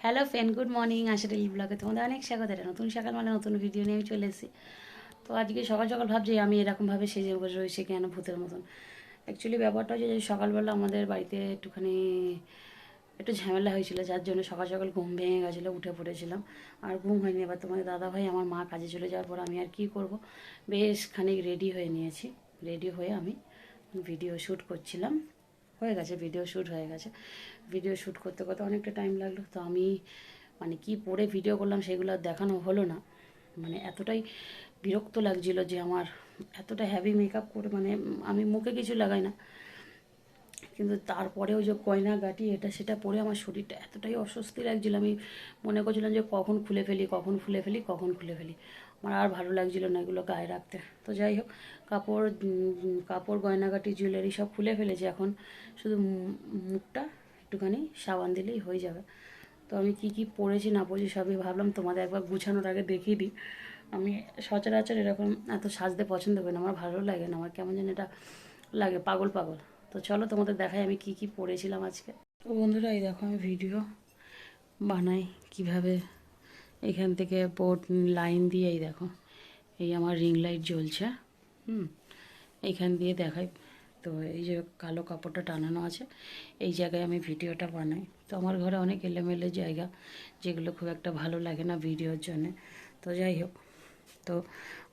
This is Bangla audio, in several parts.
Hello friend, good morning. Asha daily ব্লগে তোমাদের অনেক স্বাগত। এটা নতুন সকাল মানে নতুন ভিডিও নিয়ে আমি চলে এসেছি। তো আজকে সকাল সকাল ভাবছি আমি এরকমভাবে সেজে বসে রয়েছি কেন ভূতের মতন। অ্যাকচুয়ালি ব্যাপারটা হচ্ছে যে সকালবেলা আমাদের বাড়িতে একটু ঝামেলা হয়েছিল, যার জন্য সকাল সকাল ঘুম ভেঙে গেছিলো, উঠে পড়েছিলাম। আর ঘুম হয়নি। এবার তোমাদের দাদাভাই আমার মা কাজে চলে যাওয়ার পর আমি আর কি করব, বেশ খানিক রেডি হয়ে নিয়েছি। রেডি হয়ে আমি ভিডিও শ্যুট করছিলাম। হয়ে গেছে, ভিডিও শ্যুট হয়ে গেছে। ভিডিও শ্যুট করতে করতে অনেকটা টাইম লাগলো। তো আমি কি পরে ভিডিও করলাম সেগুলো আর দেখানো হলো না। এতটাই বিরক্ত লাগছিল যে আমার এতটা হেভি মেকআপ করে, আমি মুখে কিছু লাগাই না, কিন্তু তারপরেও যে গয়নাগাটি এটা সেটা পরে আমার শরীরটা এতটাই অস্বস্তি লাগছিল, আমি মনে করছিলাম যে কখন খুলে ফেলি, কখন খুলে ফেলি, কখন খুলে ফেলি। আমার আর ভালো লাগছিল না এগুলো গায়ে রাখতে। তো যাই হোক, কাপড় গয়নাগাটি জুয়েলারি সব খুলে ফেলেছি। এখন শুধু মুখটা একটুখানি সাবান দিলেই হয়ে যাবে। তো আমি কি কি পরেছি না পরেছি সবই ভাবলাম তোমাদের একবার গুছানোর আগে দেখিয়ে দিই। আমি সচরাচর এরকম এত সাজতে পছন্দ করি না, আমার ভালো লাগে না, আমার কেমন যেন এটা লাগে, পাগল পাগল। তো চলো তোমাদের দেখাই আমি কি কি পরেছিলাম আজকে। তো বন্ধুরা, এই দেখো আমি ভিডিও বানাই কিভাবে। এখান থেকে বোর্ড লাইন দিয়ে এই দেখো, এই আমার রিং লাইট জ্বলছে। হুম, এইখান দিয়ে দেখাই। তো এই যে কালো কাপড়টা টানানো আছে, এই জায়গায় আমি ভিডিওটা বানাই। তো আমার ঘরে অনেক এলোমেলো জায়গা, যেগুলো খুব একটা ভালো লাগে না ভিডিওর জন্যে। তো যাই হোক, তো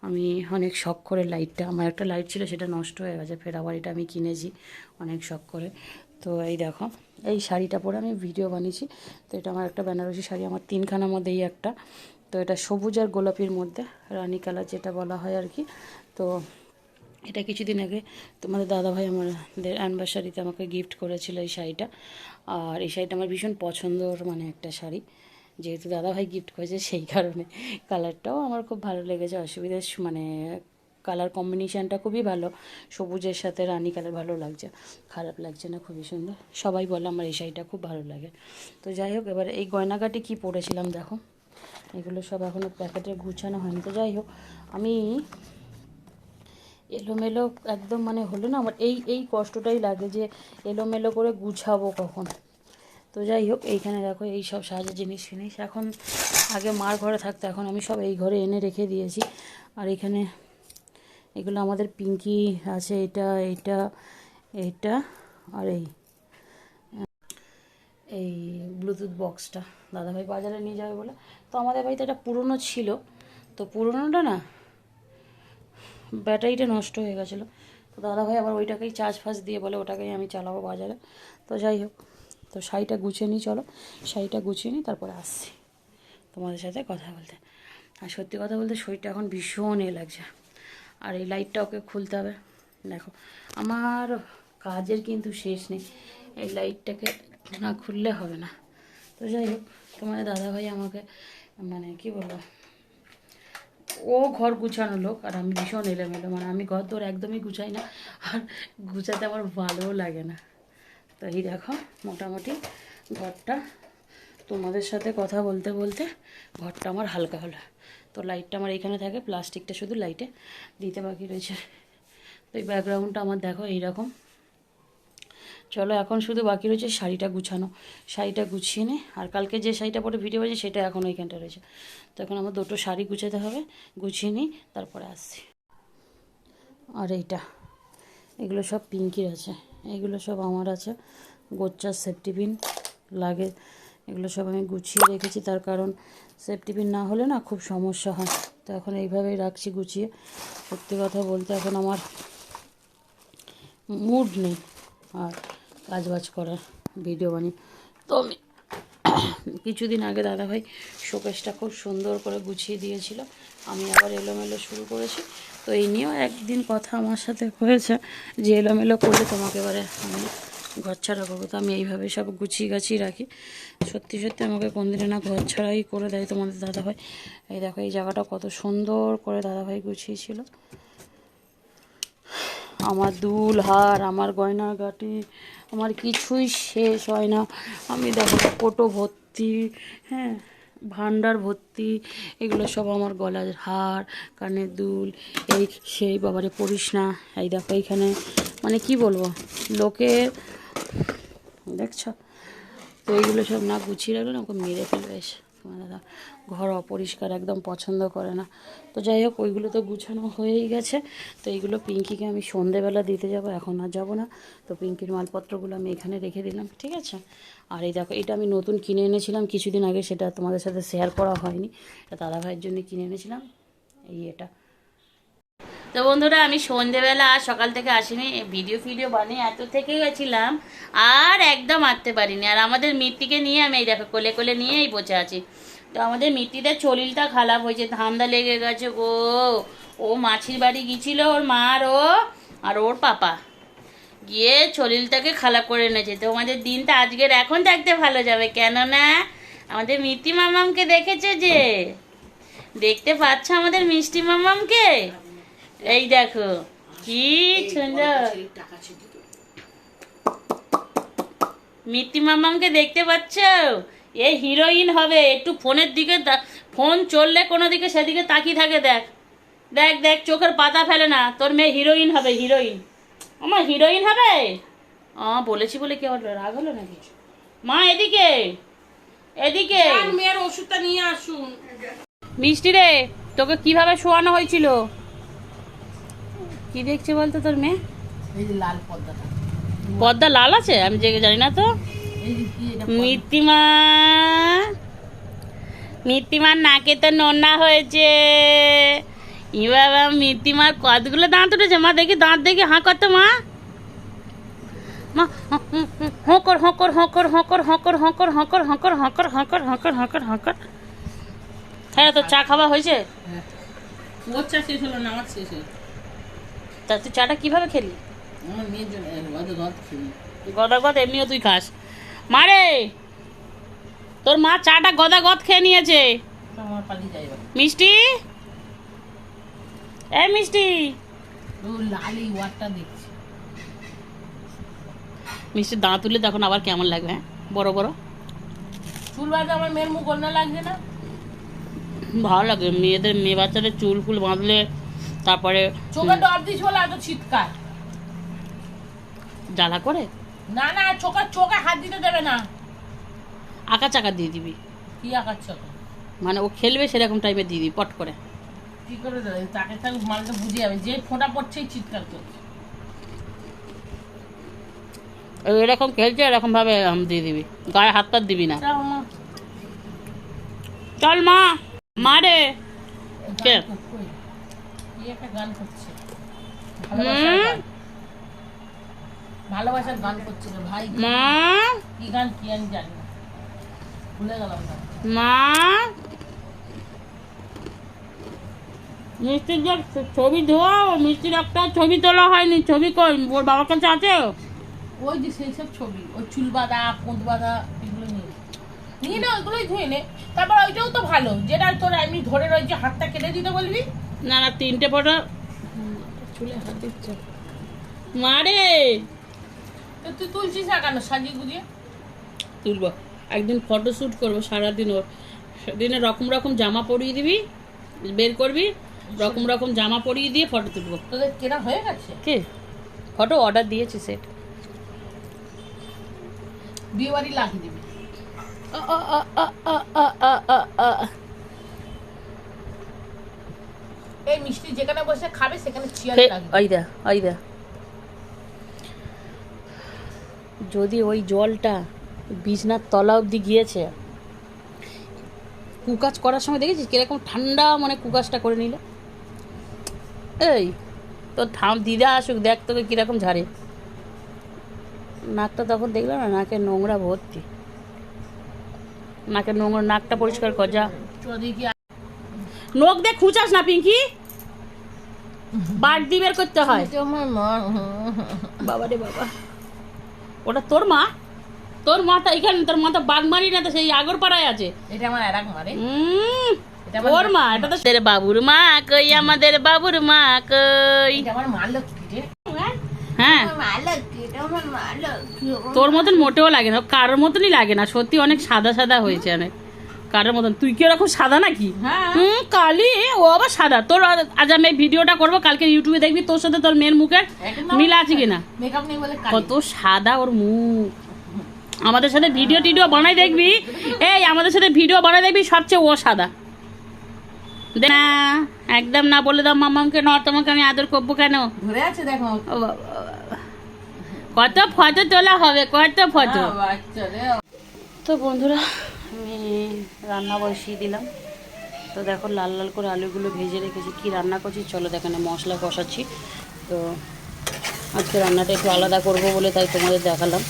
আমি অনেক শখ করে লাইটটা, আমার একটা লাইট ছিল সেটা নষ্ট হয়ে গেছে, ফের আবার এটা আমি কিনেছি অনেক শখ করে। তো এই দেখো, এই শাড়িটা পরে আমি ভিডিও বানিয়েছি। তো এটা আমার একটা বেনারসি শাড়ি, আমার তিনখানার মধ্যে এই একটা। তো এটা সবুজ আর গোলাপির মধ্যে, রানী কালার যেটা বলা হয় আর কি। তো এটা কিছুদিন আগে তোমাদের দাদাভাই আমাদের অ্যানিভার্সারিতে আমাকে গিফট করেছিল এই শাড়িটা। আর এই শাড়িটা আমার ভীষণ পছন্দর একটা শাড়ি, যেহেতু দাদাভাই গিফট করেছে সেই কারণে। কালারটাও আমার খুব ভালো লেগেছে, অসুবিধা কালার কম্বিনেশানটা খুবই ভালো, সবুজের সাথে রানী কালার ভালো লাগছে, খারাপ লাগছে না, খুবই সুন্দর। সবাই বলে আমার এই শাড়িটা খুব ভালো লাগে। তো যাই হোক, এবার এই গয়নাগাটি কী পরেছিলাম দেখো, এগুলো সব এখনও প্যাকেটে গুছানো হয়নি। তো যাই হোক, আমি এলোমেলো একদম হলো না, আমার এই এই কষ্টটাই লাগে যে এলোমেলো করে গুছাবো কখন। তো যাই হোক, এইখানে দেখো এই সব সাজার জিনিস ফিনিস এখন আগে মার ঘরে থাকতো, এখন আমি সব এই ঘরে এনে রেখে দিয়েছি। আর এখানে এগুলো আমাদের পিঙ্কি আছে, এটা এইটা এইটা আর এই ব্লুটুথ বক্সটা দাদাভাই বাজারে নিয়ে যাবে বলে। তো আমাদের বাড়িতে এটা পুরনো ছিল, তো পুরনোটা না ব্যাটারিটা নষ্ট হয়ে গেছিলো। তো দাদাভাই আবার ওইটাকেই চার্জ ফার্জ দিয়ে বলে ওটাকেই আমি চালাবো বাজারে। তো যাই হোক, তো শাড়িটা গুছিয়ে নিই, চলো শাড়িটা গুছিয়ে নিই, তারপরে আসছি তোমাদের সাথে কথা বলতে। আর সত্যি কথা বলতে শরীরটা এখন ভীষণ লাগছে। আর এই লাইটটা ওকে খুলতে হবে। দেখো, আমার কাজের কিন্তু শেষ নেই, এই লাইটটাকে না খুললে হবে না। তো যাই হোক, তোমাদের দাদাভাই আমাকে কি বলবো, ও ঘর গুছানো লোক আর আমি ভীষণ এলোমেলো, আমি ঘর তোর একদমই গুছাই না, আর গুছাতে আমার ভালোও লাগে না। তো এই দেখো, মোটামুটি ঘরটা তোমাদের সাথে কথা বলতে বলতে ঘরটা আমার হালকা হলো। তো লাইটটা আমার এখানে থাকে, প্লাস্টিকটা শুধু লাইটে দিতে বাকি রয়েছে। তো এই ব্যাকগ্রাউন্ডটা আমার দেখো এইরকম। চলো এখন শুধু বাকি রয়েছে শাড়িটা গুছানো, শাড়িটা গুছিয়ে নে। আর কালকে যে শাড়িটা পরে ভিডিও হয়েছে সেটা এখন ওইখানটা রয়েছে। তো এখন আমার দুটো শাড়ি গুছাতে হবে, গুছিয়ে নিই তারপরে আসছি। আর এগুলো সব পিঙ্কির আছে, এগুলো সব আমার আছে। গোচ্চার সেফটি পিন লাগে, এগুলো সব আমি গুছিয়ে রেখেছি, তার কারণ সেফটি পিন না হলে না খুব সমস্যা হয়। তো এখন এইভাবেই রাখছি গুছিয়ে। সত্যি কথা বলতে এখন আমার মুড নেই আর কাজবাজ করার, ভিডিও বানিয়ে। তো আমি কিছুদিন আগে দাদাভাই শোকেসটা খুব সুন্দর করে গুছিয়ে দিয়েছিল, আমি আবার এলোমেলো শুরু করেছি। তো এই নিয়েও একদিন কথা আমার সাথে হয়েছে যে এলোমেলো করলে তোমাকে এবারে আমি ঘর ছাড়া করবো। তো আমি এইভাবে সব গুছিয়ে গাছিয়ে রাখি। সত্যি সত্যি আমাকে কোনদিনে না ঘর ছাড়াই করে দেয় তোমাদের দাদাভাই। এই দেখো, এই জায়গাটা কত সুন্দর করে দাদাভাই গুছিয়েছিল। আমার দুল হার, আমার গয়নাগাটি, আমার কিছুই শেষ হয় না। আমি দেখো কোটো ভর্তি, হ্যাঁ, ভান্ডার ভর্তি, এগুলো সব আমার গলার হার, কানের দুল, এই সেই বাবারে পড়িস না। এই দেখো এইখানে কি বলবো, লোকে দেখছ তো এইগুলো সব না গুছিয়ে রাখলে না ওকে মেরে ফেলবে এসে তোমার দাদা। ঘর অপরিষ্কার একদম পছন্দ করে না। তো যাই হোক ওইগুলো তো গুছানো হয়েই গেছে। তো এইগুলো পিঙ্কিকে আমি সন্ধেবেলা দিতে যাব, এখন আর যাবো না। তো পিঙ্কির মালপত্রগুলো আমি এখানে রেখে দিলাম, ঠিক আছে। আর এই দেখো এটা আমি নতুন কিনে এনেছিলাম কিছুদিন আগে, সেটা তোমাদের সাথে শেয়ার করা হয়নি। এটা দাদা ভাইয়ের জন্য কিনে এনেছিলাম এটা। তো বন্ধুরা আমি সন্ধেবেলা আর সকাল থেকে আসিনি, ভিডিও বানিয়ে এত থেকে গেছিলাম আর একদম আসতে পারিনি। আর আমাদের মিত্তিকে নিয়ে আমি এই দেখো কোলে কোলে নিয়েই বসে আছি। তো আমাদের মিত্তিদের শরীরটা খারাপ হয়েছে, ঠান্ডা লেগে গেছে গো। ও মাছির বাড়ি গিয়েছিল ওর মার আর ওর পাপা গিয়ে শরীরটাকে খারাপ করে এনেছে। তো আমাদের দিনটা আজকের এখন থাকতে ভালো যাবে, কেননা আমাদের মিত্তি মামামকে দেখেছে, যে দেখতে পাচ্ছ আমাদের মিষ্টি মামামকে, এই দেখো কি সুন্দর মিত্তি মামামকে দেখতে পাচ্ছ। এ হিরোইন হবে, একটু ফোনের দিকে ফোন চললে কোনো দিকে সেদিকে তাকিয়ে থাকে, দেখ দেখ দেখ চোখের পাতা ফেলে না। তোর মেয়ে হিরোইন হবে, হিরোইন। আমার হিরোইন হবে। বলেছি বলে কি হলো, রাগ হলো নাকি? মা এদিকে এদিকে, মেয়ের ওষুধটা নিয়ে আসুন। মিষ্টি রে, তোকে কিভাবে শোয়ানো হয়েছিল? কি দেখছে বলতো তোর মেয়ে? এই যে লাল পর্দাটা, পর্দা লাল আছে, আমি জানি না তো। এই যে কি এটা মিত্তিমার নাকে তো নোনা হয়েছে। ই বাবা, মিত্তিমার কতগুলো দাঁত উঠেছে মা, দেখি দাঁত দেখি, হাঁ করতো মা। মা হকর হকর হকর হকর হকর হকর হকর হকর হকর হকর হকর হকর হকর। হ্যাঁ, তো চা খাওয়া হয়েছে? ওর চা শেষ হলো না, আমার শেষ হলো। তা তুই চাটা কিভাবে খেলি? আমার মেয়ের জন্য গদ খেলি। গদা গদ এমনিও তুই খাস মারে। তোর মা চাটা গদা গদ খেয়ে নিয়েছে। আমার পালিয়ে যাই মিষ্টি, এই মিষ্টি, ও লাল এই ওয়ারটা দেখছি। মিষ্টি দাঁত তুলে তখন আবার কেমন লাগবে? হ্যাঁ, বড় বড় চুল বাঁধে আমার মেয়ের মুখ অন্য লাগছে না? ভালো লাগে মেয়ে বাচ্চাদের চুল ফুল বাঁধলে। তারপরে চোখে ডর দিস বলে এত চিৎকার। জ্বালা করে না না, চোখে হাত দিতে দেবে না। আঁকা চাকা দিয়ে দিবি। কি আঁকার চোখ? মানে ও খেলবে সেরকম টাইপের দিয়ে দিবি পট করে। কি করে দেবে? তাকে তাকে মালটা বুঝে যাবে, যে ফোঁটা পড়ছেই চিৎকার করছে। এরকম খেলছে এরকম ভাবে দিয়ে দিবি, গায়ে হাত পাত দিবি না। চল মা, মা রে। কে? কি একটা গান করছে, ভালোবাসার গান করছে রে ভাই। মা, কি গান কি আমি জানি না, ভুলে গেলাম। মা, মিষ্টির যে ছবি ধোয়া, মিষ্টির একটা ছবি তোলা হয়নি। ছবি কই? ওর বাবার কাছে আছে। ওই যে সেই সব ছবি, ওই চুল বাঁধা, পোঁত বাঁধা, এগুলো নিয়ে না, ওইগুলোই ধুয়ে নে। তারপর ওইটাও তো ভালো, যেটা তোর এমনি ধরে রয়েছে, হাতটা কেটে দিতে বলবি। না না, 3টে ফটো চুলে হাত দিচ্ছে মারে। তো তুই তুলছিস না কেন সাজিয়ে গুজিয়ে? তুলবো একদিন, ফটো শ্যুট করবো সারাদিন। ওর দিনে রকম রকম জামা পরিয়ে দিবি, বের করবি, রকম রকম জামা পরিয়ে দিয়ে ফটো তুলবো। তোদের কেনা হয়ে গেছে? কে ফটো অর্ডার দিয়েছি? সেট বিয়ে বাড়ি লাগিয়ে দিবি। এই মিষ্টি যেখানে বসে খাবে সেখানে চেয়ার লাগবে। আইদা যদি ওই জলটা বিছনার তলা অবধি গিয়েছে, কুকাজ করার সময় দেখেছিস কিরকম ঠান্ডা, মানে কুকাজটা করে নিল। এই তোর দিদা আসুক, দেখ তোকে কিরকম ঝাড়ে। নাকটা তখন দেখলাম না, নাকে নোংরা ভর্তি। নাকের নোংরা, নাকটা পরিষ্কার কর যা। নখ দেখ, খুঁচাস না পিঙ্কি, বাড়তি বের করতে হয়। বাবা রে বাবা, ওটা তোর মা? তোর মাথা এখানে, তোর মাথা বাগমারি না তো সেই আগরপাড়ায় আছে। এটা আমার এরাক মারে। ওর মা, এটা তো বাবুর মা কই, আমাদের বাবুর মা কই। এটা আমার মা লক্ষ্মী রে। হ্যাঁ, তোর মতন মোটেও লাগে না, কারোর মতনই লাগে না। সত্যি অনেক সাদা সাদা হয়েছে, অনেক কারোর মতন। তুই কি ওরকম সাদা নাকি? কালি, ও আবার সাদা। তোর আজ আমি ভিডিওটা করবো, কালকে ইউটিউবে দেখবি তোর সাথে তোর মেয়ের মুখের মিল আছে কিনা। মেকআপ নেই বলে কত সাদা ওর মুখ। আমাদের সাথে ভিডিও টিডিও বানাই দেখবি, এই আমাদের সাথে ভিডিও বানাই দেখবি সবচেয়ে ও সাদা না, একদম না বলে দাও মামাকে, না তোমাকে আমি আদর করবো কেন? ধরে আছে দেখো। ও বাবা, কত ফটো তোলা হবে, কত ফটো। বাচ্চা রে। তো বন্ধুরা আমি রান্না বসিয়ে দিলাম। তো দেখো লাল লাল করে আলুগুলো ভেজে রেখেছি। কি রান্না করছি চলো দেখানে, মশলা কষাচ্ছি। তো আজকে রান্নাটা একটু আলাদা করব বলে তাই তোমাদের দেখালাম,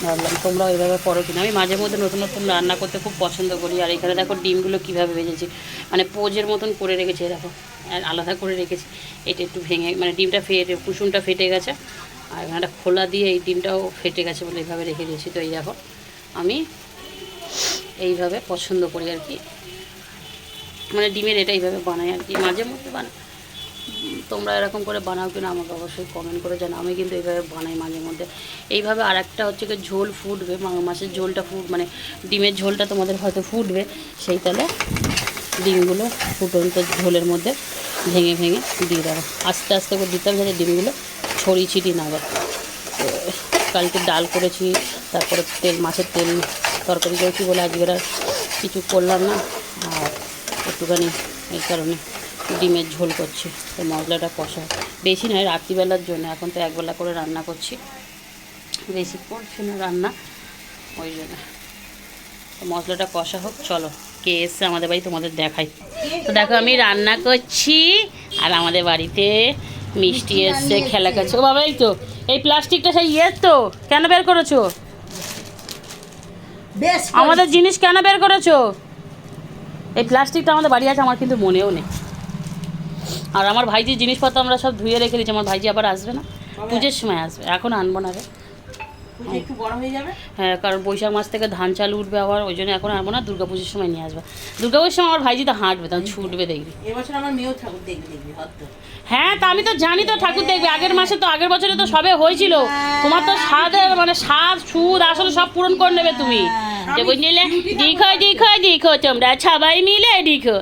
ভাবলাম তোমরা ওইভাবে করো কিনা। আমি মাঝে মধ্যে নতুন নতুন রান্না করতে খুব পছন্দ করি। আর এখানে দেখো ডিমগুলো কীভাবে ভেজেছি, মানে পোজের মতন করে রেখেছি, দেখো আর আলাদা করে রেখেছি। এটা একটু ভেঙে মানে ডিমটা ফেটে, কুসুমটা ফেটে গেছে, আর এখানটা খোলা দিয়ে এই ডিমটাও ফেটে গেছে বলে এইভাবে রেখে দিয়েছি। তো এই দেখো আমি এইভাবে পছন্দ করি আর কি, মানে ডিমের এটা এইভাবে বানাই আর কি, মাঝে মধ্যে বানাই। তোমরা এরকম করে বানাও কিনা আমাকে অবশ্যই কমেন্ট করে জানাও। আমি কিন্তু এইভাবে বানাই মাঝে মধ্যে এইভাবে। আর একটা হচ্ছে কি ঝোল ফুটবে, মাছের ঝোলটা মানে ডিমের ঝোলটা তোমাদের হয়তো ফুটবে, সেই তালে ডিমগুলো ফুটন্ত ঝোলের মধ্যে ভেঙে ভেঙে দিয়ে দেবো, আস্তে আস্তে করে দিতে হবে যাতে ডিমগুলো ছড়িয়ে ছিটিয়ে না যায়। কালকে ডাল করেছি, তারপরে মাছের তেল তরকারি করেছি বলে আজকে আর কিছু করলাম না, আর একটুখানি এই কারণে ডিমের ঝোল করছি। তো মশলাটা কষা বেশি নয়, রাত্রিবেলার জন্য, এখন তো একবেলা করে রান্না করছি, বেশি করছি না রান্না ওই জন্য। তো মশলাটা কষা হোক, চলো কে এসছে আমাদের বাড়ি তোমাদের দেখাই। তো দেখো আমি রান্না করছি আর আমাদের বাড়িতে মিষ্টি এসছে, খেলা করছে। ও বাবা, এই তো এই প্লাস্টিকটা সেই ইয়ে তো কেন বের করেছো? বেশ আমাদের জিনিস কেন বের করেছো? এই প্লাস্টিকটা আমাদের বাড়ি আছে, আমার কিন্তু মনেও নেই। আর আমার ভাইজির জিনিসপত্র আমরা সব ধুয়ে রেখে দিচ্ছি, আমার ভাইজি আবার আসবে না, পুজোর সময় আসবে, এখন আনবো না রে। একটু বড় হয়ে যাবে। হ্যাঁ, কারণ বৈশাখ মাস থেকে ধান চাল উঠবে আবার, ওই জন্য এখন আনবো না, দুর্গাপুজোর সময় নিয়ে আসবে। দুর্গাপুজোর সময় আমার ভাইজি তো হাঁটবে, তখন ছুটবে দেখবি। এবছর আমার মেয়েও ঠাকুর দেখবি হয়তো। হ্যাঁ, তা আমি তো জানি তো ঠাকুর দেখবে, আগের মাসে তো আগের বছরে তো সবে হয়েছিল। তোমার তো স্বাদের মানে স্বাদ সুদ আসলে সব পূরণ করে নেবে তুমি। যে বুঝলে দেখো দেখো দেখো তোমরা সবাই মিলে দেখো,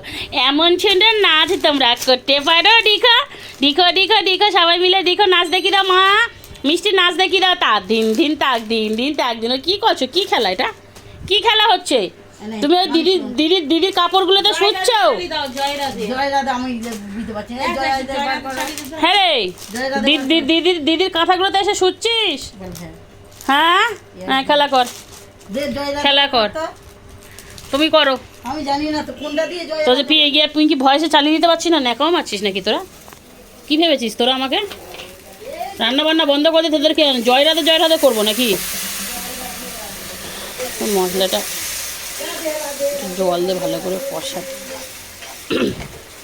এমন সুন্দর নাচ তোমরা করতে পারো, দেখো দেখো দেখো দেখো সবাই মিলে দেখো, নাচ দেখি দাও মা, মিষ্টি নাচ দেখি দাও, তাক দিন দিন তাক দিন দিন তাক দিন। কি করছো, কি খেলা এটা, কি খেলা হচ্ছে? তুমি ওই দিদির কাপড়গুলোতে শুচ্ছো? হ্যাঁ রে, দিদির কাঁথাগুলোতে এসে শুচ্ছিস? হ্যাঁ হ্যাঁ, খেলা কর খেলা কর, তুমি করো। আমি জানি না তো কোনটা দিয়ে জয়। তো যে পিয়ে গিয়ে তুই কি ভয়েসে চালিয়ে দিতে পারছিস না, ন্যাকাও মারছিস নাকি তোরা? কি ভেবেছিস তোরা আমাকে? রান্না বান্না বন্ধ করে দিয়ে তোদেরকে জয় রাধে করবো নাকি? মশলাটা জল দিয়ে ভালো করে কষা।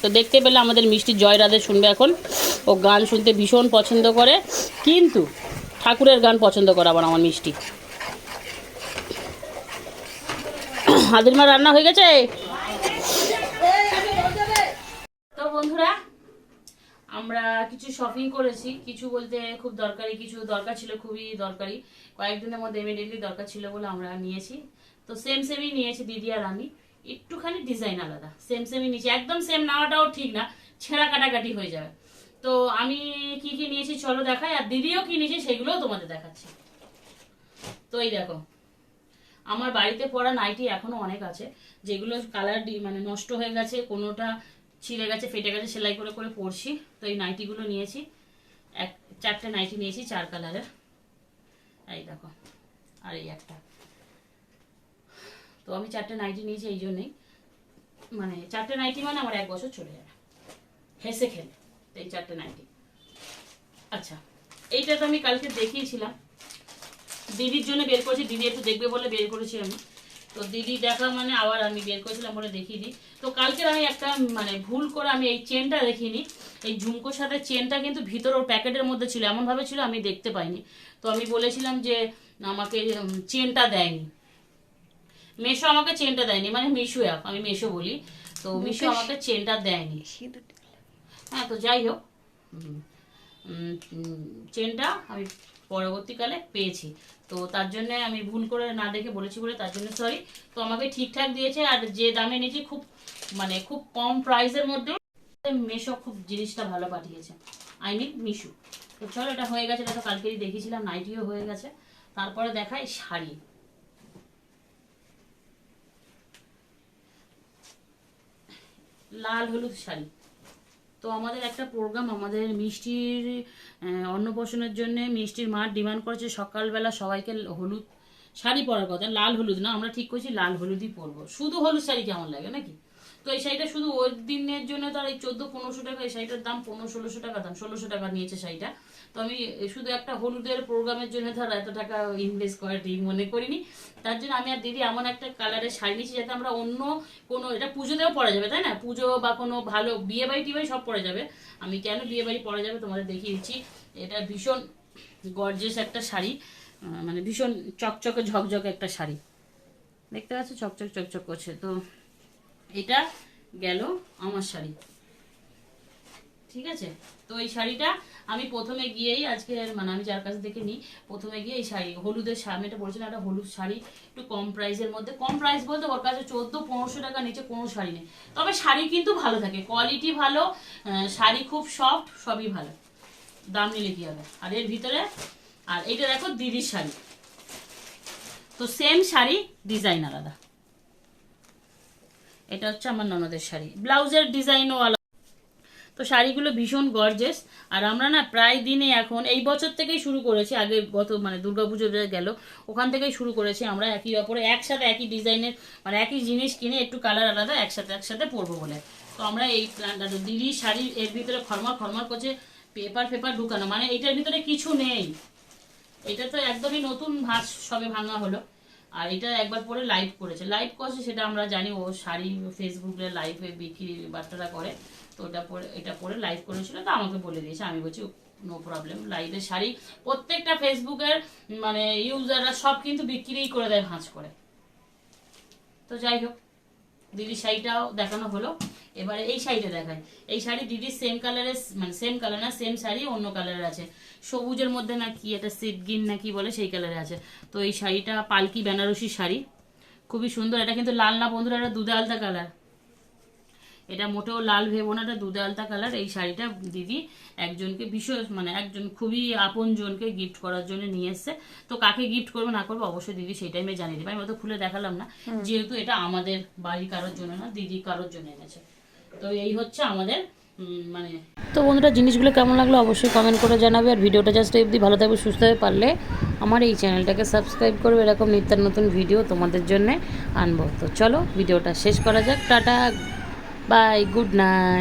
তো দেখতে পেলে আমাদের মিষ্টি জয় রাধে শুনবে এখন। ও গান শুনতে ভীষণ পছন্দ করে, কিন্তু ঠাকুরের গান পছন্দ করে আবার আমার মিষ্টি। হাদির মা রান্না হয়ে গেছে। তো বন্ধুরা আমরা কিছু শপিং করেছি, কিছু বলতে খুব দরকারি, কিছু দরকার ছিল, খুবই দরকারি, কয়েকদিনের মধ্যে ইমিডিয়েটলি দরকার ছিল বলে আমরা নিয়েছি। তো সেমই নিয়েছি দিদি আর আমি, একটুখানি ডিজাইন আলাদা, সেমই নিয়েছি। একদম সেম নেওয়াটাও ঠিক না, ছেঁড়া কাটাকাটি হয়ে যাবে। তো আমি কি কি নিয়েছি চলো দেখাই, আর দিদিও কি নিয়েছি সেগুলোও তোমাদের দেখাচ্ছি। তো এই দেখো, আমার বাড়িতে পরা নাইটি এখনো অনেক আছে, যেগুলো কালার মানে নষ্ট হয়ে গেছে, কোনোটা ছিঁড়ে গেছে, ফেটে গেছে, সেলাই করে করে পরছি। তো এই নাইটিগুলো নিয়েছি, 4টে নাইটি নিয়েছি 4 কালারের, এই দেখো, আর এই একটা। তো আমি 4টে নাইটি নিয়েছি এই জন্যই, মানে 4টে নাইটি মানে আমার 1 বছর চলে যাবে হেসে খেলে। তো এই 4টে নাইটি। আচ্ছা, এইটা তো আমি কালকে দেখিয়েছিলাম, দিদির জন্য বের করেছি, দিদি একটু দেখবে বলে বের করেছি আমি। তো দিদি দেখা মানে আবার আমি বের করেছিলাম বলে দেখিয়ে দিই। তো কালকের আমি একটা মানে ভুল করে আমি এই চেনটা দেখিনি, এই ঝুমকোর সাথে চেনটা কিন্তু ভিতর ওর প্যাকেটের মধ্যে ছিল, এমনভাবে ছিল আমি দেখতে পাইনি। তো আমি বলেছিলাম যে আমাকে চেনটা দেয়নি, মেশো আমাকে চেনটা দেয়নি, মানে মিশো অ্যাপ, আমি মেশো বলি, তো মিশো আমাকে চেনটা দেয়নি। হ্যাঁ, তো যাই হোক, চেনটা আমি পরবর্তীকালে পেয়েছি, তো তার জন্য আমি ভুল করে না দেখে বলেছি বলে তার জন্য সরি। তো আমাকে ঠিকঠাক দিয়েছে, আর যে দামে নিয়েছি খুব মানে খুব কম প্রাইসের মধ্যে, মেশো খুব জিনিসটা ভালো পাঠিয়েছে, আই মিন মিশো। তো চলো, এটা হয়ে গেছে, এটা তো কালকেই দেখিয়েছিলাম, নাইটিও হয়ে গেছে। তারপরে দেখাই শাড়ি। লাল হলুদ শাড়ি। তো আমাদের একটা প্রোগ্রাম, আমাদের মিষ্টির অন্নপ্রাশনের জন্য মিষ্টির মা ডিমান্ড করেছে সকালবেলা সবাইকে হলুদ শাড়ি পরার কথা, লাল হলুদ না, আমরা ঠিক করছি লাল হলুদই পরবো। শুধু হলুদ শাড়ি কেমন লাগে নাকি? তো এই শাড়িটা শুধু ওই দিনের জন্য তার এই 1400-1500 টাকা, এই শাড়িটার দাম 1500-1600 টাকা দাম, 1600 টাকা নিয়েছে শাড়িটা। তো আমি শুধু একটা হলুদের প্রোগ্রামের জন্য ধর এত টাকা ইনভেস্ট করা ঠিক মনে করিনি। তার জন্য আমি আর দিদি এমন একটা কালারের শাড়ি নিয়েছি যাতে আমরা অন্য কোনো, এটা পুজোতেও পরা যাবে তাই না, পুজো বা কোনো ভালো বিয়ে বাড়ি টিবাড়ি সব পরা যাবে। আমি কেন বিয়ে বাড়ি পরা যাবে তোমাদের দেখিয়ে দিচ্ছি। এটা ভীষণ গর্জিয়াস একটা শাড়ি, মানে ভীষণ চকচকে ঝকঝকে একটা শাড়ি, দেখতে পাচ্ছ চকচক চকচক করছে। তো এটা গেল আমার শাড়ি, ঠিক আছে। তো এই শাড়িটা আমি প্রথমে গিয়েই আজকে, মানে আমি যার কাছে থেকে নিই, প্রথমে গিয়ে এই শাড়ি হলুদের শাড়ি, আমি এটা বলছিলাম একটা হলুদ শাড়ি একটু কম প্রাইসের মধ্যে, কম প্রাইস বলতে ওর কাছে 1400-1500 টাকা নিচে কোনো শাড়ি নেই। তবে শাড়ি কিন্তু ভালো থাকে, কোয়ালিটি ভালো, শাড়ি খুব সফট, সবই ভালো, দাম নিলে কি হবে। আর এর ভিতরে, আর এইটা দেখো দিদির শাড়ি, তো সেম শাড়ি ডিজাইন আলাদা। এটা হচ্ছে আমার ননদের শাড়ি, ব্লাউজের ডিজাইনও আলাদা। তো শাড়িগুলো ভীষণ গর্জেস। আর আমরা না প্রায় দিনে এখন এই বছর থেকেই শুরু করেছি, আগে গত মানে দুর্গাপুজো গেল ওখান থেকেই শুরু করেছি আমরা একে অপরে একসাথে একই ডিজাইনের মানে একই জিনিস কিনে একটু কালার আলাদা একসাথে পরবো বলে। তো আমরা এই প্ল্যানটা, দিদির শাড়ি এর ভিতরে খরমার খরমার করছে পেপার ঢুকানো, মানে এটার ভিতরে কিছু নেই, এটা তো একদমই নতুন ভাঁজ সবে ভাঙা হলো। আর এটা একবার পরে লাইভ করেছে, লাইভ করছে সেটা আমরা জানি, ও শাড়ি ফেসবুকে লাইভে বিক্রি বার্তাটা করে, তো ওটা পরে এটা পরে লাইভ করেছিল, তো আমাকে বলে দিয়েছে, আমি বলছি নো প্রবলেম। লাইভের শাড়ি প্রত্যেকটা ফেসবুকের মানে ইউজাররা সব কিন্তু বিক্রিই করে দেয় ভাঁজ করে। তো যাই হোক, দিদির শাড়িটাও দেখানো হলো, এবারে এই শাড়িটা দেখায়। এই শাড়ি দিদির সেম কালারের, মানে সেম কালার না, সেম শাড়ি অন্য কালারের আছে, সবুজের মধ্যে না কি এটা সিড গ্রিন না কি বলে সেই কালারে আছে। তো এই শাড়িটা পালকি বেনারসি শাড়ি, খুবই সুন্দর। এটা কিন্তু লাল না বন্ধুরা, এটা দুধে আলতা কালার, এটা মোটেও লাল ভেবো না, এটা দুধে আলতা কালার। এই শাড়িটা দিদি একজনকে ভীষণ মানে একজন খুবই আপন জনকে গিফট করার জন্য নিয়ে এসছে। তো কাকে গিফট করবে না করবে অবশ্যই দিদি সেই টাইমে জানিয়ে দেবে, আমি অত খুলে দেখালাম না, যেহেতু এটা আমাদের বাড়ি কারোর জন্য না, দিদি কারোর জন্য এনেছে। তো এই হচ্ছে আমাদের মানে। তো বন্ধুরা জিনিসগুলো কেমন লাগলো অবশ্যই কমেন্ট করে জানাবে। আর ভিডিওটা জাস্ট অবধি ভালো থাকবে সুস্থ হয়ে পারলে আমার এই চ্যানেলটাকে সাবস্ক্রাইব করবে, এরকম নিত্য নতুন ভিডিও তোমাদের জন্য আনবো। তো চলো ভিডিওটা শেষ করা যাক, টাটা বাই, গুড নাইট।